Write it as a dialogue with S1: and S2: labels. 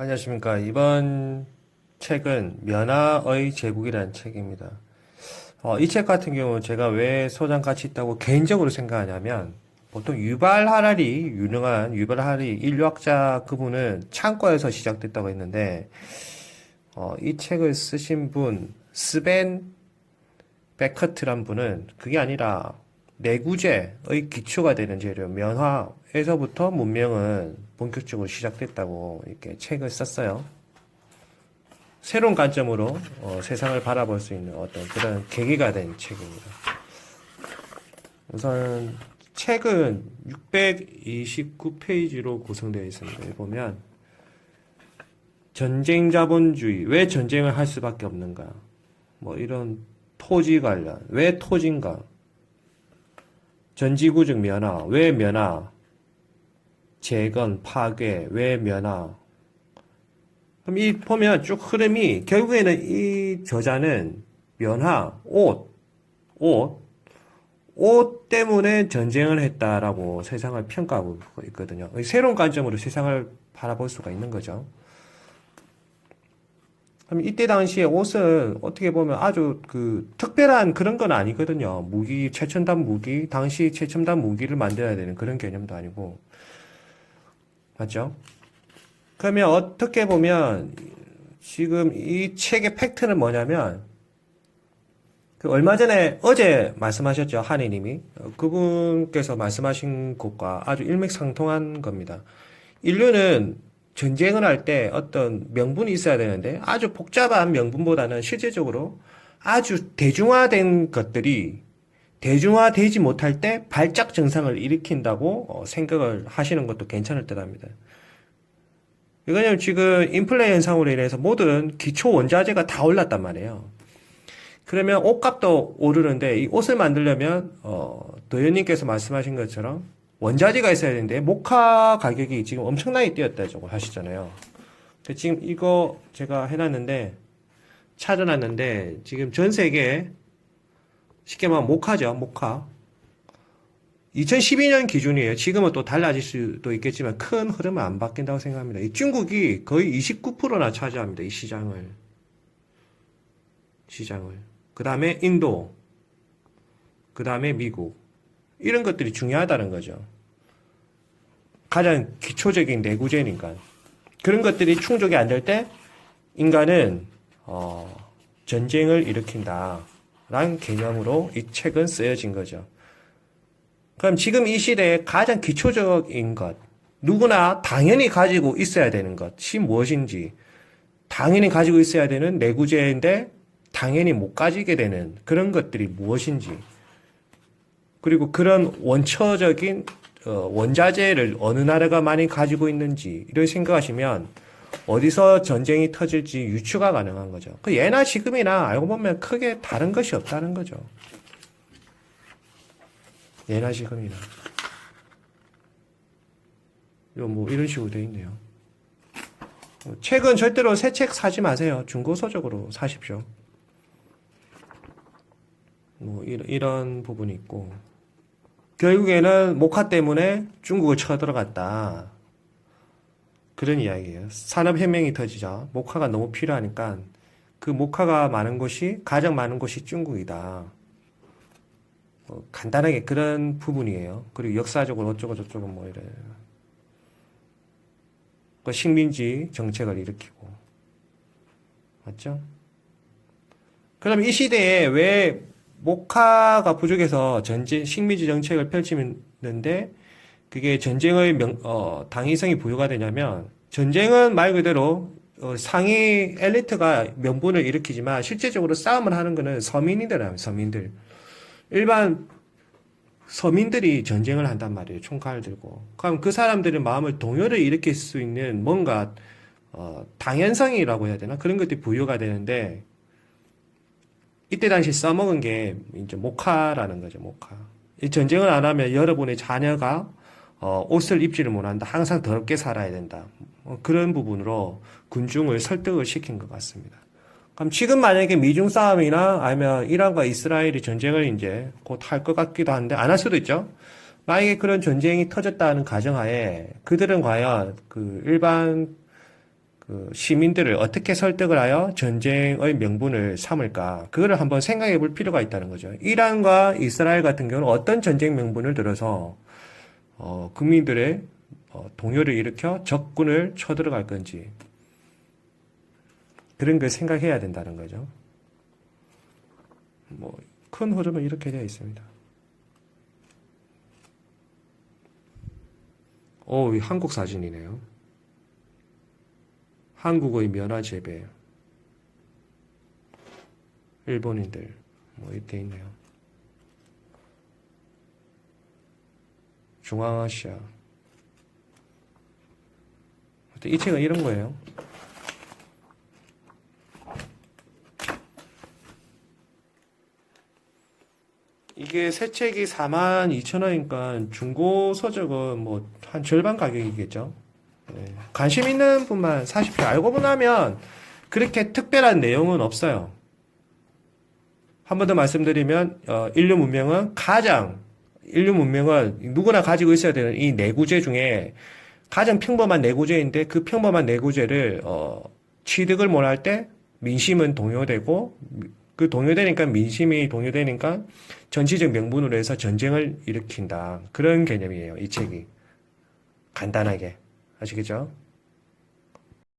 S1: 안녕하십니까. 이번 책은 면화의 제국이라는 책입니다. 이 책 같은 경우는 제가 왜 소장 가치 있다고 개인적으로 생각하냐면, 보통 유발 하라리, 유능한 유발 하라리 인류학자 그분은 창고에서 시작됐다고 했는데, 이 책을 쓰신 분, 스벤 베커트란 분은 그게 아니라 내구재의 기초가 되는 재료, 면화에서부터 문명은 본격적으로 시작됐다고 이렇게 책을 썼어요. 새로운 관점으로 세상을 바라볼 수 있는 어떤 그런 계기가 된 책입니다. 우선 책은 629페이지로 구성되어 있습니다. 여기 보면 전쟁 자본주의, 왜 전쟁을 할 수밖에 없는가? 뭐 이런 토지 관련, 왜 토지인가? 전지구적 면화, 왜 면화? 재건, 파괴, 왜 면화? 그럼 이 보면 쭉 흐름이 결국에는 이 저자는 면화, 옷 때문에 전쟁을 했다라고 세상을 평가하고 있거든요. 새로운 관점으로 세상을 바라볼 수가 있는 거죠. 그럼 이때 당시에 옷은 어떻게 보면 아주 특별한 그런 건 아니거든요. 최첨단 무기, 당시 최첨단 무기를 만들어야 되는 그런 개념도 아니고. 맞죠? 그러면 어떻게 보면 지금 이 책의 팩트는 뭐냐면 얼마 전에 어제 말씀하셨죠. 한이님이. 그분께서 말씀하신 것과 아주 일맥상통한 겁니다. 인류는 전쟁을 할 때 어떤 명분이 있어야 되는데 아주 복잡한 명분보다는 실제적으로 아주 대중화된 것들이 대중화되지 못할 때 발작 증상을 일으킨다고 생각을 하시는 것도 괜찮을 듯합니다. 왜냐면 지금 인플레 현상으로 인해서 모든 기초 원자재가 다 올랐단 말이에요. 그러면 옷값도 오르는데 이 옷을 만들려면 도현님께서 말씀하신 것처럼 원자재가 있어야 되는데 목화 가격이 지금 엄청나게 뛰었다고 하시잖아요. 지금 이거 제가 해놨는데 찾아놨는데 지금 전 세계 쉽게 말하면 목화죠. 목화 2012년 기준이에요. 지금은 또 달라질 수도 있겠지만 큰 흐름은 안 바뀐다고 생각합니다. 이 중국이 거의 29%나 차지합니다. 이 시장을. 그 다음에 인도, 그 다음에 미국. 이런 것들이 중요하다는 거죠. 가장 기초적인 내구재니까. 그런 것들이 충족이 안 될 때 인간은 전쟁을 일으킨다 라는 개념으로 이 책은 쓰여진 거죠. 그럼 지금 이 시대에 가장 기초적인 것, 누구나 당연히 가지고 있어야 되는 것이 무엇인지, 당연히 가지고 있어야 되는 내구재인데 당연히 못 가지게 되는 그런 것들이 무엇인지, 그리고 그런 원초적인 원자재를 어느 나라가 많이 가지고 있는지 이런 생각하시면 어디서 전쟁이 터질지 유추가 가능한 거죠. 예나 지금이나 알고 보면 크게 다른 것이 없다는 거죠. 예나 지금이나. 뭐 이런 식으로 되어 있네요. 책은 절대로 새 책 사지 마세요. 중고서적으로 사십시오. 뭐 이런 부분이 있고, 결국에는 목화 때문에 중국을 쳐들어갔다. 그런 이야기예요. 산업혁명이 터지자 목화가 너무 필요하니까 그 목화가 많은 곳이, 가장 많은 곳이 중국이다. 간단하게 그런 부분이에요. 그리고 역사적으로 어쩌고 저쩌고 뭐 이래. 식민지 정책을 일으키고. 맞죠? 그럼 이 시대에 왜 목화가 부족해서 식민지 정책을 펼치는데 그게 전쟁의 당위성이 부여가 되냐면, 전쟁은 말 그대로 상위 엘리트가 명분을 일으키지만 실제적으로 싸움을 하는 거는 서민들. 일반 서민들이 전쟁을 한단 말이에요. 총칼을 들고. 그럼 그 사람들의 마음을 동요를 일으킬 수 있는 뭔가 당연성이라고 해야 되나? 그런 것들이 부여가 되는데 이때 당시 써먹은 게 이제 목화라는 거죠. 목화. 이 전쟁을 안 하면 여러분의 자녀가 옷을 입지를 못한다. 항상 더럽게 살아야 된다. 그런 부분으로 군중을 설득을 시킨 것 같습니다. 그럼 지금 만약에 미중 싸움이나 아니면 이란과 이스라엘이 전쟁을 이제 곧 할 것 같기도 한데 안 할 수도 있죠. 만약에 그런 전쟁이 터졌다는 가정하에 그들은 과연 일반 그 시민들을 어떻게 설득을 하여 전쟁의 명분을 삼을까? 그거를 한번 생각해 볼 필요가 있다는 거죠. 이란과 이스라엘 같은 경우는 어떤 전쟁 명분을 들어서 국민들의 동요를 일으켜 적군을 쳐들어갈 건지 그런 걸 생각해야 된다는 거죠. 뭐 큰 흐름은 이렇게 되어 있습니다. 이 한국 사진이네요. 한국의 면화 재배. 일본인들 뭐 이때 있네요. 중앙아시아. 이 책은 이런 거예요. 이게 새 책이 42,000원이니까 중고 서적은 뭐 한 절반 가격이겠죠. 네. 관심 있는 분만 사십시오. 알고 나면 그렇게 특별한 내용은 없어요. 한 번 더 말씀드리면 인류 문명은 누구나 가지고 있어야 되는 이 내구재 중에 가장 평범한 내구재인데 그 평범한 내구재를 취득을 못할 때 민심은 동요되고 그 동요되니까 민심이 동요되니까 전시적 명분으로 해서 전쟁을 일으킨다. 그런 개념이에요. 이 책이. 간단하게. 아시겠죠?